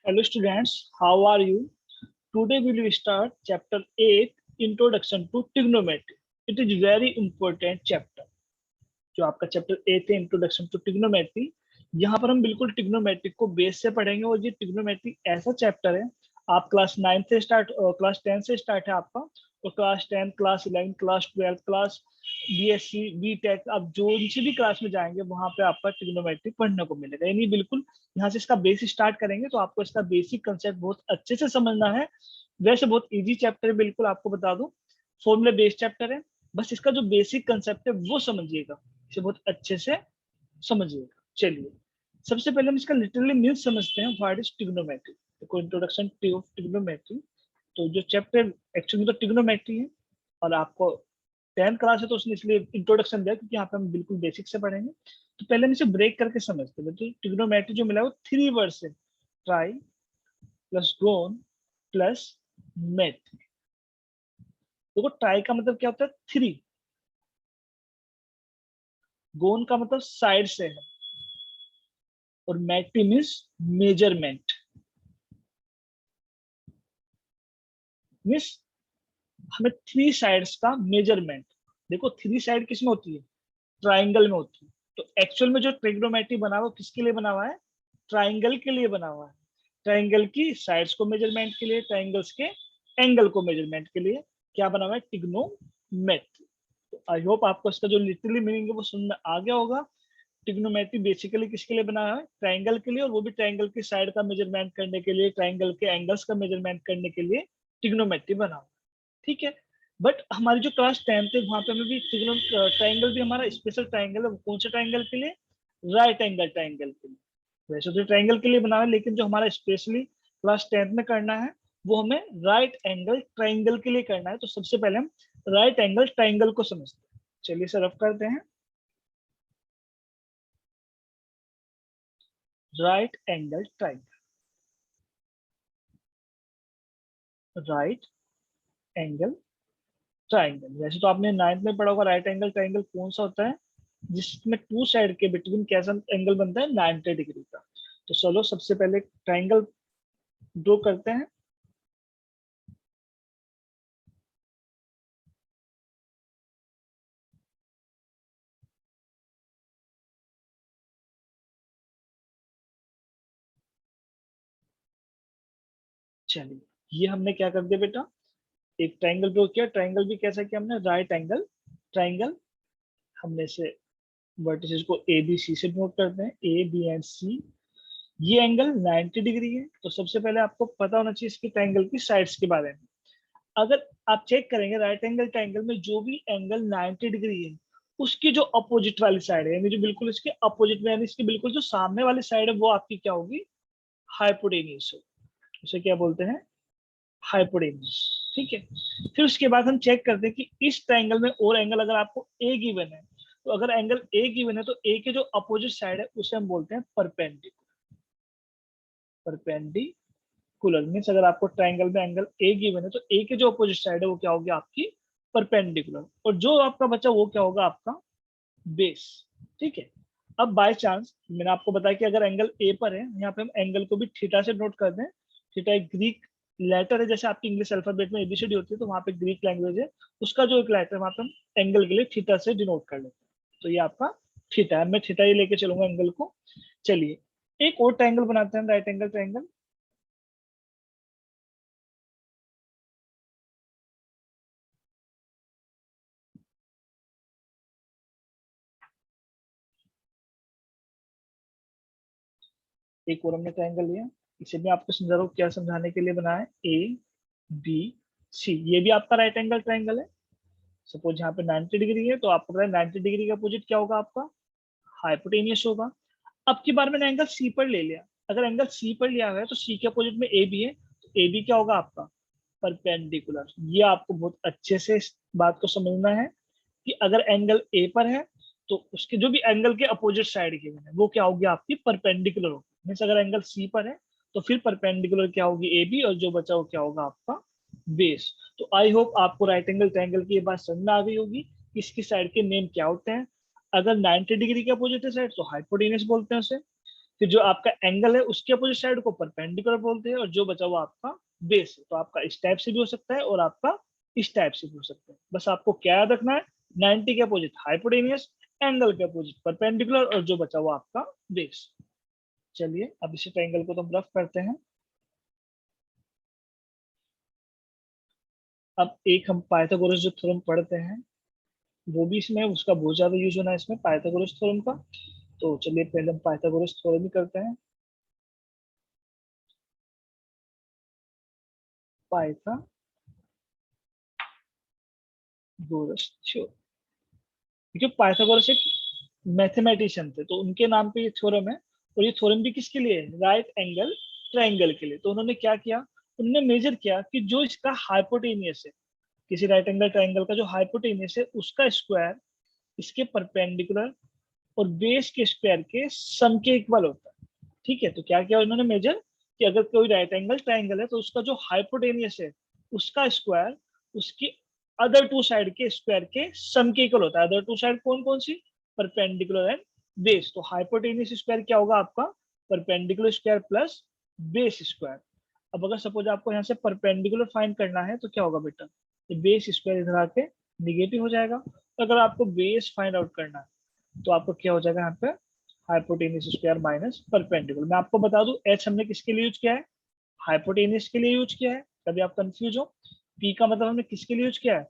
Hello students, how are you? Today we will start chapter 8, Introduction to Trigonometry. It is very important chapter. जो आपका chapter 8 है, introduction to trigonometry, यहाँ पर हम बिल्कुल trigonometry को बेस से पढ़ेंगे। और ये ट्रिग्नोमेट्री ऐसा चैप्टर है, आप क्लास 9 से स्टार्ट, क्लास 10 से स्टार्ट है आपका, और class 10, class 11, class 12, class BSc, BTech, आप जो सी भी क्लास में जाएंगे वहां पे आपका ट्रिग्नोमेट्री पढ़ने को मिलेगा। यानी बिल्कुल यहाँ से इसका बेस स्टार्ट करेंगे तो आपको इसका बेसिक कंसेप्ट बहुत अच्छे से समझना है। वैसे बहुत इजी चैप्टर है, बिल्कुल आपको बता दूं, फॉर्मूला बेस्ड चैप्टर है। बस इसका जो बेसिक कंसेप्ट है वो समझिएगा, इसे बहुत अच्छे से समझिएगा। चलिए सबसे पहले हम इसका लिटरली मीन्स समझते हैं, व्हाट इज ट्रिग्नोमेट्री। देखो, इंट्रोडक्शन टू ट्रिग्नोमेट्री, तो जो चैप्टर एक्चुअली तो ट्रिग्नोमेट्री है, और आपको 10th क्लास है तो उसने इसलिए इंट्रोडक्शन दिया क्योंकि यहाँ पे हम बिल्कुल बेसिक से पढ़ेंगे। तो पहले हम इसे ब्रेक करके समझते हैं। तो ट्रिग्नोमेट्री जो मिला है वो 3 वर्ड से, ट्राई प्लस गोन प्लस मेट। देखो, ट्राई का मतलब क्या होता है? 3, गोन का मतलब साइड से है, और मैट्री मीन्स मेजरमेंट, मीन्स हमें 3 साइड्स का मेजरमेंट। देखो, 3 साइड किसमें होती है? ट्राइंगल में होती है। तो एक्चुअल में जो ट्रिग्नोमेट्री बना हुआ किसके लिए बना हुआ है? ट्राइंगल के लिए बना हुआ है। ट्राइंगल की साइड्स को मेजरमेंट के लिए, ट्राइंगल्स के एंगल को मेजरमेंट के लिए क्या बना हुआ है? ट्रिग्नोमेट्री। तो आई होप आपको इसका जो लिटरली मीनिंग है वो समझ में आ गया होगा। ट्रिग्नोमेट्री बेसिकली किसके लिए बना है? ट्राइंगल के लिए, और वो भी ट्राइंगल की साइड का मेजरमेंट करने के लिए, ट्राइंगल के एंगल्स का मेजरमेंट करने के लिए ट्रिग्नोमेट्री बना हुआ। ठीक है, बट हमारी जो क्लास 10th है वहां पे हमें भी ट्राइंगल भी हमारा स्पेशल ट्राइंगल है। वो कौन से ट्राइंगल के लिए? राइट एंगल ट्राइंगल के लिए। वैसे तो ट्राइंगल के लिए बना है, लेकिन जो हमारा स्पेशली क्लास 10th में करना है वो हमें राइट एंगल ट्राइंगल के लिए करना है। तो सबसे पहले हम राइट एंगल ट्राइंगल को समझते हैं। चलिए इसे रफ करते हैं। Right angle triangle, right angle triangle. वैसे तो आपने 9th में पढ़ा होगा राइट एंगल ट्राइंगल कौन सा होता है, जिसमें 2 साइड के बिटवीन कैसा एंगल बनता है? 90 डिग्री का। तो चलो सबसे पहले ट्राइंगल ड्रॉ करते हैं। चलिए, ये हमने क्या कर दिया बेटा? एक ट्राइंगल ड्रॉ किया। ट्राइंगल भी कैसा किया हमने? Right angle triangle. हमने इसे वर्टिसेस को ए बी सी से नोट करते हैं, ए बी एंड सी। ये एंगल 90 डिग्री है। तो सबसे पहले आपको पता होना चाहिए इसके ट्राइंगल की साइड्स के बारे में। अगर आप चेक करेंगे राइट एंगल ट्राइंगल में जो भी एंगल 90 डिग्री है, उसकी जो अपोजिट वाली साइड है, यानी जो बिल्कुल इसके अपोजिट में, यानी इसके बिल्कुल जो सामने वाली साइड है, वो आपकी क्या होगी? हाइपोटेन्यूस होगी। उसे क्या बोलते हैं? हाइपोटेन्यूस। ठीक है, फिर उसके बाद हम चेक करते हैं कि इस ट्राइंगल में और एंगल अगर आपको ए गिवन है, तो अगर एंगल ए गिवन है तो ए के जो अपोजिट साइड है उसे हम बोलते हैं परपेंडिकुलर। परपेंडिकुलर मीन्स अगर आपको ट्राइंगल में एंगल ए गिवन है तो ए के जो अपोजिट साइड है वो क्या होगी? आपकी परपेंडिकुलर। और जो आपका बचा वो क्या होगा? आपका बेस। ठीक है, अब बाय चांस मैंने आपको बताया कि अगर एंगल ए पर है, यहाँ पे हम एंगल को भी थीटा से नोट कर दें। थीटा एक ग्रीक लेटर है, जैसे आपकी इंग्लिश अल्फाबेट में एबीसीडी होती है, तो वहां पे ग्रीक लैंग्वेज है, उसका जो एक लेटर वहां पे हम एंगल के लिए थीटा से डिनोट कर लेते हैं। तो ये आपका थीटा है, मैं थीटा ही लेके चलूंगा एंगल को। चलिए एक और ट्राइंगल बनाते हैं, राइट एंगल ट्राइंगल। एक और हमने ट्राइंगल लिया, इसे भी आपको समझा रहा हूँ क्या समझाने के लिए बनाया है। ए बी सी, ये भी आपका राइट एंगल ट्राइंगल है। सपोज यहाँ पे 90 डिग्री है, तो आपको पता है 90 डिग्री का अपोजिट क्या होगा? आपका हाइपोटेनियस होगा। अब की बार मैंने एंगल सी पर ले लिया। अगर एंगल सी पर लिया हुआ है तो सी के अपोजिट में ए बी है, तो ए बी क्या होगा? आपका परपेंडिकुलर। ये आपको बहुत अच्छे से इस बात को समझना है कि अगर एंगल ए पर है तो उसके जो भी एंगल के अपोजिट साइड की है वो क्या होगी? आपकी परपेंडिकुलर होगी। मीन्स अगर एंगल सी पर है तो फिर परपेंडिकुलर क्या होगी? ए बी, और जो बचा वो क्या होगा? आपका बेस। तो आई होप आपको राइट एंगल ट्रायंगल की ये बात समझ में आ गई होगी कि इसकी साइड के नेम क्या होते हैं। अगर 90 डिग्री के अपोजिट है साइड तो हाइपोटेनस बोलते हैं उसे। फिर जो आपका एंगल है उसके अपोजिट साइड को परपेंडिकुलर बोलते हैं, और जो बचा हुआ आपका बेस है। तो आपका इस टाइप से भी हो सकता है और आपका इस टाइप से भी हो सकता है। बस आपको क्या याद रखना है, 90 के अपोजिट हाइपोटेनियस, एंगल के अपोजिट परपेंडिकुलर, और जो बचा हुआ आपका बेस। चलिए अब इसी ट्रायंगल को तो हम रफ करते हैं। अब एक हम पाइथागोरस जो थ्योरम पढ़ते हैं वो भी इसमें, उसका बहुत ज्यादा यूज होना है इसमें, पाइथागोरस थ्योरम का। तो चलिए पहले हम पाइथागोरस थ्योरम ही करते हैं। पाइथागोरस थ्योरम, क्योंकि पाइथागोरस एक मैथमेटिशियन थे, तो उनके नाम पे ये थ्योरम है। और ये थ्योरम भी किसके लिए है, राइट एंगल ट्रायंगल के लिए। तो उन्होंने क्या किया, उन्होंने मेजर किया कि जो इसका हाइपोटेनियस है, किसी राइट एंगल ट्रायंगल का जो हाइपोटेनियस है उसका स्क्वायर इसके परपेंडिकुलर और बेस के स्क्वायर के सम के इक्वल होता है। ठीक है, तो क्या किया उन्होंने मेजर, कि अगर कोई राइट एंगल ट्रायंगल है तो उसका जो हाइपोटेनियस है उसका स्क्वायर उसकी अदर टू साइड के स्क्वायर के सम के इक्वल होता है। अदर टू साइड कौन कौन सी, परपेंडिकुलर एंड बेस। तो हाइपोटेनियस स्क्वायर क्या होगा आपका, perpendicular square plus base square. अब अगर सपोज आपको यहाँ से परपेंडिकुलर फाइंड करना है तो क्या होगा बेटा, बेस स्क्वायर इधर आके निगेटिव हो जाएगा। अगर आपको बेस फाइंड आउट करना है तो आपको क्या हो जाएगा यहाँ पे, हाइपोटेनियस स्क्वायर माइनस परपेंडिकुलर। मैं आपको बता दूं एच हमने किसके लिए यूज किया है, हाइपोटेनियस के लिए यूज किया है, कभी आप कंफ्यूज हो। पी का मतलब हमने किसके लिए यूज किया है,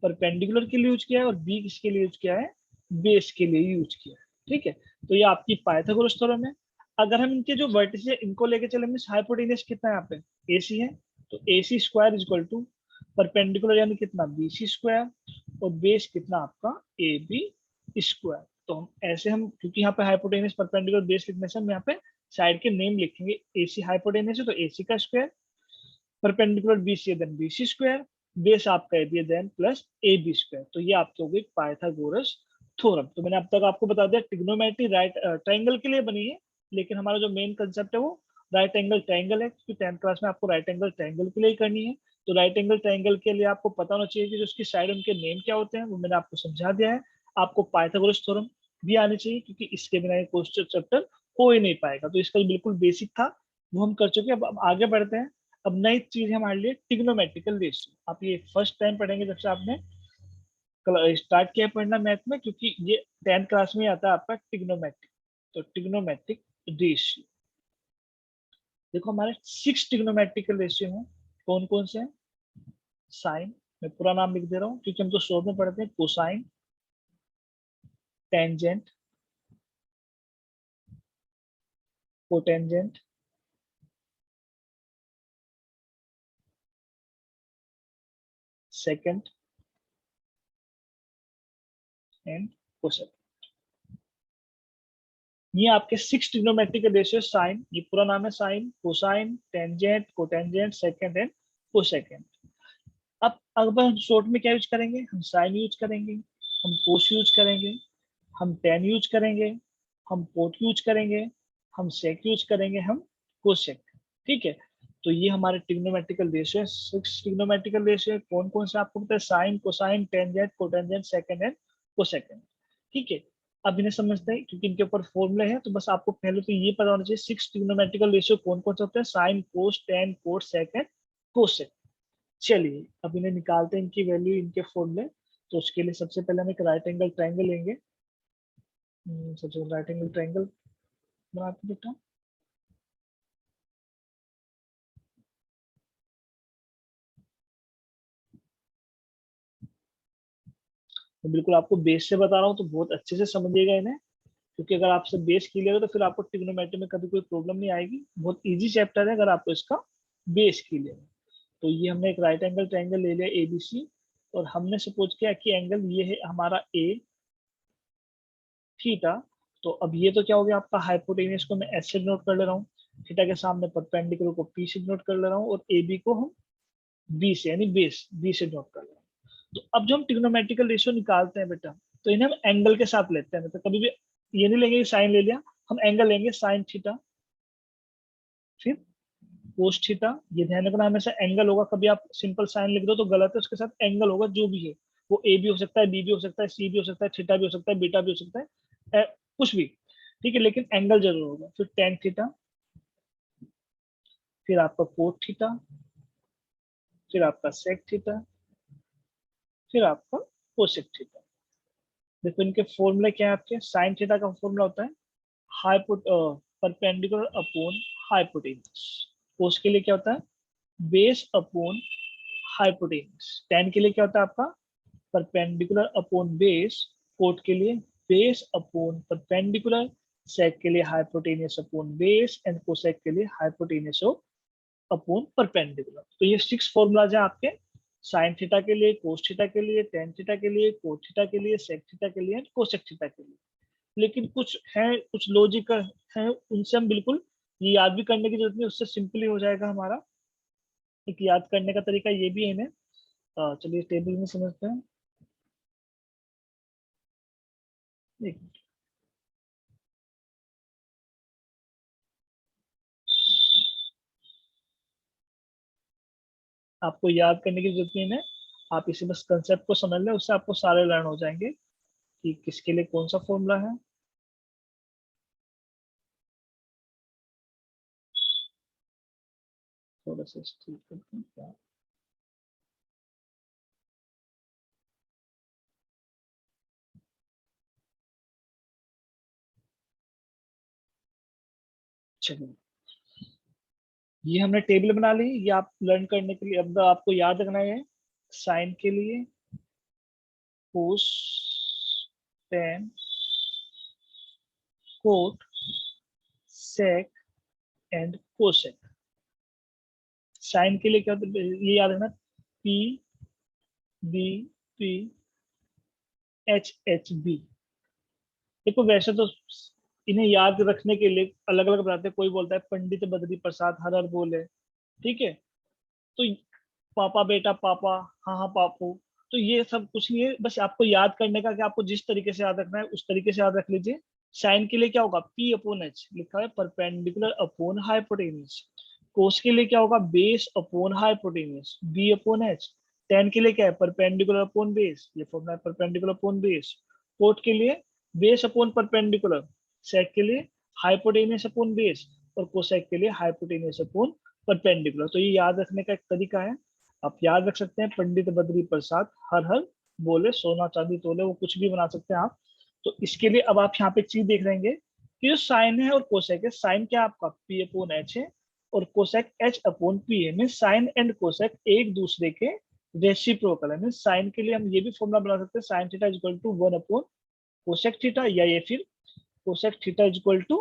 परपेंडिकुलर के लिए यूज किया है, और बी किसके लिए यूज किया है, बेस के लिए यूज किया है। ठीक है, तो ये आपकी पाइथागोरस थ्योरम है। अगर हम इनके जो वर्टिस है इनको लेके चले, मीन हाइपोटेनियस कितना है यहाँ पे, एसी है, तो AC square is equal to perpendicular यानी कितना, बीसी स्क्वायर, और बेस कितना आपका, ए बी स्क्वायर। तो हम ऐसे, हम क्योंकि यहाँ पे हाइपोटेनियस परपेंडिकुलर बेस लिखने से हम यहाँ पे साइड के नेम लिखेंगे, एसी हाइपोटेनियस है तो एसी का स्क्वायर, परपेंडिकुलर बीसी है देन बीसी स्क्वायर, बेस आपका A B then plus A B square. तो ये आपके हो गई पाइथागोरस थ्योरम। तो मैंने अब तक आपको बता दिया ट्रिग्नोमेट्री राइट ट्रायंगल के लिए बनी है, लेकिन हमारा जो मेन कंसेप्ट है वो राइट एंगल ट्रायंगल है, क्योंकि 10th क्लास में आपको राइट एंगल ट्रायंगल के लिए ही करनी है। तो राइट एंगल ट्रायंगल के लिए आपको पता होना चाहिए कि जो उसकी साइड उनके नेम क्या होते हैं, वो मैंने आपको समझा दिया है। आपको पाइथागोरस थ्योरम भी आनी चाहिए, क्योंकि इसके बिना ये क्वेश्चन चैप्टर हो ही नहीं पाएगा। तो इसका बिल्कुल बेसिक था, वो हम कर चुके हैं। अब आगे बढ़ते हैं। अब नई चीज है हमारे लिए टिग्नोमेट्रिकल रेशियो। आप ये फर्स्ट टाइम पढ़ेंगे जब से आपने स्टार्ट किया पढ़ना मैथ में, क्योंकि ये 10th क्लास में आता है आपका टिग्नोमेट्रिक। तो टिग्नोमेट्रिक रेशियो देखो, हमारे 6 टिग्नोमेट्रिकल रेशियो हैं। कौन कौन से हैं, साइन, मैं पूरा नाम लिख दे रहा हूँ क्योंकि हम तो शोर में पढ़ते हैं, cosine, tangent, cotangent, secant and cosec. ये आपके 6 ट्रिग्नोमेट्रिक रेशियो। साइन, ये पूरा नाम है, sine, cosine, tangent, cotangent, secant and cosecant. अब हम शॉर्ट में क्या यूज करेंगे, हम साइन यूज करेंगे, हम कोस यूज करेंगे, हम टेन यूज करेंगे, हम कोट यूज करेंगे, हम सेक यूज करेंगे, हम कोसेक। ठीक है, तो ये हमारे ट्रिग्नोमेट्रिकल रेशियो है। 6 ट्रिग्नोमेट्रिकल रेशियो कौन कौन से आपको पता है, sine, cosine, tangent, cotangent, secant and cosecant. ठीक है, अब इन्हें समझते हैं क्योंकि इनके ऊपर फॉर्मूले हैं। तो बस आपको पहले तो ये पता होना चाहिए 6 ट्रिग्नोमेट्रिकल रेशियो कौन कौन से होते हैं, साइन, कोस, टेन, कोट, सेक, कोसेक। चलिए अब इन्हें निकालते हैं, इनकी वैल्यू, इनके फॉर्मूले। तो उसके लिए सबसे पहले हम एक राइट एंगल ट्रायंगल लेंगे। सबसे पहले राइट एंगल ट्रायंगल बनाते बेटा। तो बिल्कुल आपको बेस से बता रहा हूँ, तो बहुत अच्छे से समझिएगा इन्हें, क्योंकि अगर आपसे बेस क्लियर है तो फिर आपको ट्रिग्नोमेट्री में कभी कोई प्रॉब्लम नहीं आएगी। बहुत इजी चैप्टर है अगर आपको इसका बेस क्लियर है। तो ये हमने एक राइट एंगल ट्रायंगल ले लिया एबीसी, और हमने सपोज किया कि एंगल ये है हमारा ए थीटा। तो अब ये तो क्या हो गया आपका, हाइपोटेनियस को मैं एस से नोट कर ले रहा हूँ, थीटा के सामने परपेंडिकुलर को पी से नोट कर ले रहा हूँ, और ए बी को हम बी से यानी बेस बी से नोट कर ले रहा हूँ। तो अब जो हम ट्रिग्नोमेट्रिकल रेशियो निकालते हैं बेटा, तो इन्हें हम एंगल के साथ लेते हैं। मतलब कभी भी ये नहीं लेंगे साइन ले लिया, हम एंगल लेंगे, साइन थीटा, फिर कोस थीटा। ये ध्यान रखना हमेशा एंगल होगा, कभी आप सिंपल साइन लिख दो तो गलत है, उसके साथ एंगल होगा जो भी है। वो ए भी हो सकता है, बी भी हो सकता है, सी भी हो सकता है, थीटा भी हो सकता है, बीटा भी हो सकता है, कुछ भी। ठीक है, लेकिन एंगल जरूर होगा। फिर टेन थीटा, फिर आपका कोट थीटा, फिर आपका सेक थीटा, फिर आपका कोसेक थीटा। देखो इनके फॉर्मूले क्या है आपके। साइन थीटा का फॉर्मूला होता है हाइपोट परपेंडिकुलर अपॉन हाइपोटेन्यूस। कोस के लिए क्या होता है, बेस अपॉन हाइपोटेन्यूस। टेन के लिए क्या होता है आपका, परपेंडिकुलर अपॉन बेस। कोट के लिए बेस अपॉन परपेंडिकुलर। सेक के लिए hypotenuse upon base, and cosec के लिए हाइपोटेनियस अपॉन परपेंडिकुलर। तो ये 6 फॉर्मूलाज हैं आपके, साइन थीटा के लिए, कोस थीटा के लिए, टेन थीटा के लिए, कोट थीटा के लिए, सेक थीटा के लिए, कोसेक थीटा के लिए। लेकिन कुछ है, कुछ लॉजिक है, उनसे हम बिल्कुल ये याद भी करने की जरूरत नहीं, उससे सिंपली हो जाएगा हमारा। एक याद करने का तरीका ये भी है इन्हें। चलिए टेबल में समझते हैं। एक मिनट। आपको याद करने की जरूरत नहीं है, आप इसे बस कंसेप्ट को समझ लें, उससे आपको सारे लर्न हो जाएंगे कि किसके लिए कौन सा फॉर्मूला है। थोड़ा सा ठीक करते हैं क्या। चलिए, ये हमने टेबल बना ली, ये आप लर्न करने के लिए अब आपको याद रखना है। साइन के लिए cos, tan, cot, sec and cosec. Sine के लिए क्या होता है ये याद रखना, P B P H H B. देखो वैसे तो इन्हें याद रखने के लिए अलग अलग बनाते हैं। कोई बोलता है पंडित बद्री प्रसाद हर हर बोले, ठीक है। तो पापा बेटा पापा, हाँ हाँ पापू। तो ये सब कुछ नहीं है, बस आपको याद करने का कि आपको जिस तरीके से याद रखना है उस तरीके से याद रख लीजिए। साइन के लिए क्या होगा, पी अपॉन एच लिखा है, परपेंडिकुलर अपॉन हाइपोटेन्यूज। कोस के लिए क्या होगा, base upon hypotenuse, B upon H. Tan के लिए क्या है, परपेंडिकुलर अपॉन बेस, ये फॉर्मूला है परपेंडिकुलर अपॉन बेस। कोट के लिए बेस अपॉन परपेंडिकुलर। सेक के लिए हाइपोटेनियस अपॉन बेस, और कोसेक के लिए हाइपोटेनियस अपॉन परपेंडिकुलर। तो ये याद रखने का एक तरीका है। आप याद रख सकते हैं पंडित बद्री प्रसाद हर हर बोले, सोना चांदी तोले, वो कुछ भी बना सकते हैं आप। तो इसके लिए अब आप यहाँ पे एक चीज देख रहेंगे कि जो साइन है और कोसेक है, साइन क्या आपका पी अपॉन एच है, और कोसेक एच अपॉन पी है। मीन साइन एंड कोसेक एक दूसरे के रेसिप्रोकल है। मीन साइन के लिए हम ये भी फॉर्मूला बना सकते हैं, sine theta is equal to 1 upon cosec theta, या ये फिर cosec theta is equal to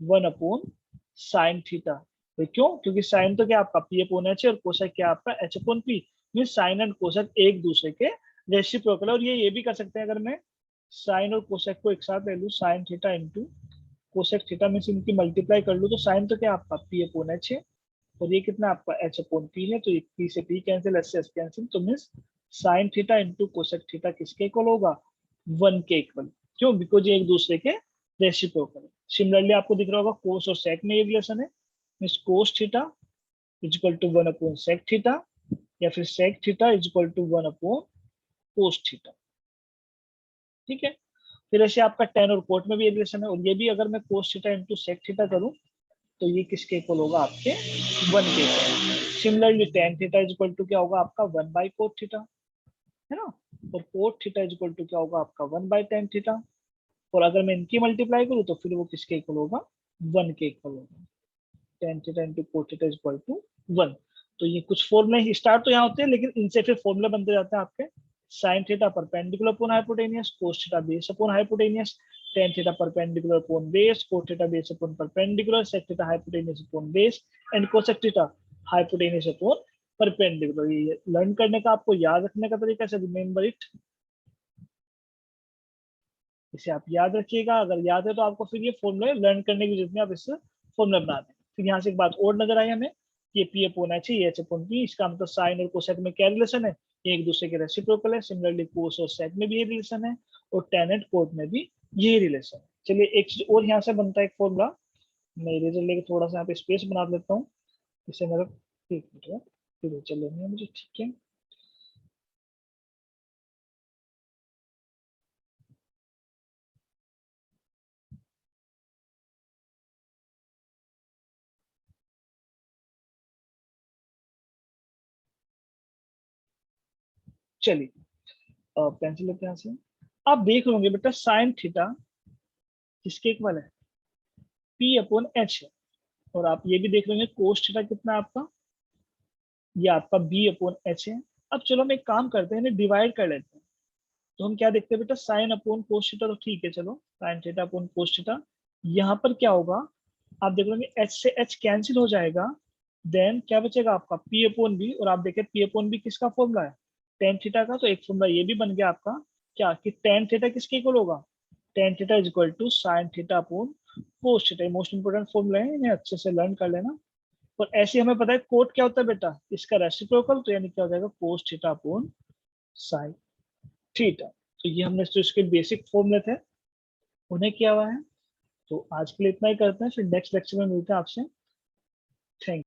1 upon sine theta. तो क्यों, क्योंकि साइन तो क्या आपका पी अपॉन एच है, और कोसेक क्या आपका H upon P. Mean sine and cosec एक दूसरे के रेसिप्रोकल है। और ये भी कर सकते हैं, अगर मैं साइन और कोसेक को एक साथ ले लूँ, sine theta into cosec theta में से इनकी मल्टीप्लाई कर लूँ, तो साइन तो क्या आपका पी अपॉन एच है, और ये कितना आपका एच अपॉन पी है। तो ये पी से पी कैंसिल, एच से एच कैंसिल, तो mean sine theta into cosec theta किसके इक्वल होगा, 1 के इक्वल। क्यों, बिकॉज ये एक दूसरे के रेसिप्रोकल है। सिमिलरली आपको दिख रहा होगा कोस और सेक में ये रिलेशन है। Mean cos theta is equal to 1 upon sec theta, या फिर sec theta is equal to 1 upon cos theta, ठीक है। फिर ऐसे आपका टेन और कोट में भी एक रिलेशन है, और ये भी अगर मैं cos theta into sec theta करूं, तो ये किसके इक्वल होगा, आपके 1 के equal. Similarly tan theta is equal to क्या होगा आपका 1 बाई कोट थीटा, है ना। और cot theta is equal to क्या होगा आपका 1 बाई टेन थीटा। और अगर मैं इनकी मल्टीप्लाई करूँ तो फिर वो किसके इक्वल होगा, 1 के इक्वल होगा। Tan theta into cot theta is equal to 1। तो ये कुछ फॉर्मूले स्टार्ट तो यहाँ होते हैं, लेकिन इनसे फिर फॉर्मूले बनते जाते हैं आपके। Sine theta perpendicular upon hypotenuse, cos theta base upon hypotenuse, tan theta perpendicular upon base, cot theta base upon perpendicular, sec theta hypotenuse upon base, and cosec theta hypotenuse upon perpendicular. ये learn करने का, आपको याद रखने का तरीका से, remember it, इसे आप याद रखिएगा। अगर याद है तो आपको फिर ये फॉर्मूले लर्न करने की जरूरत नहीं, आप इससे फॉर्मूला बना दें। फिर यहाँ से एक बात और नजर आई हमें, ये पी अपॉन एच है, ये एच अपॉन पी। इसका मतलब साइन और कोसेक में क्या रिलेशन है, ये एक दूसरे के रेसिप्रोकल है। सिमिलरली कोस और सेक में भी ये रिलेशन है, और टेन एंड कोट में भी ये रिलेशन है। चलिए एक चीज और यहाँ से बनता है, एक फॉर्मूला। मैं इरेजर लेके थोड़ा सा यहाँ पे स्पेस बना लेता हूँ, इससे मेरा एक मिनट फिर चलेंगे मुझे, ठीक है। चलिए पेंसिल लेते हैं यहाँ से। आप देख लोगे बेटा साइन थीटा किसके इक्वल है, पी अपॉन एच है। और आप ये भी देख लेंगे कोस थीटा कितना है आपका, ये आपका बी अपॉन एच है। अब चलो हम एक काम करते हैं, इन्हें डिवाइड कर लेते हैं। तो हम क्या देखते हैं बेटा साइन अपॉन कोस थीटा, तो ठीक है चलो sign theta upon cos theta. यहाँ पर क्या होगा, आप देख लेंगे एच से एच कैंसिल हो जाएगा, देन क्या बचेगा आपका पी अपॉन बी। और आप देखें पी अपॉन बी किसका फॉर्मूला है, टेन थीटा का। तो एक फॉर्मूला ये भी बन गया आपका क्या, कि टेन थीटा किसके इक्वल होगा, tan theta is equal to sine theta upon cos theta. Most important formula है, इन्हें अच्छे से लर्न कर लेना। और ऐसे हमें पता है कोट क्या होता है बेटा, इसका रेसिप्रोकल, तो यानी क्या हो जाएगा cos theta upon sine theta. तो ये हमने जो इसके बेसिक फॉर्मूले थे उन्हें किया हुआ है। तो आज के लिए इतना ही करते हैं, फिर नेक्स्ट लेक्चर में मिलते हैं आपसे। थैंक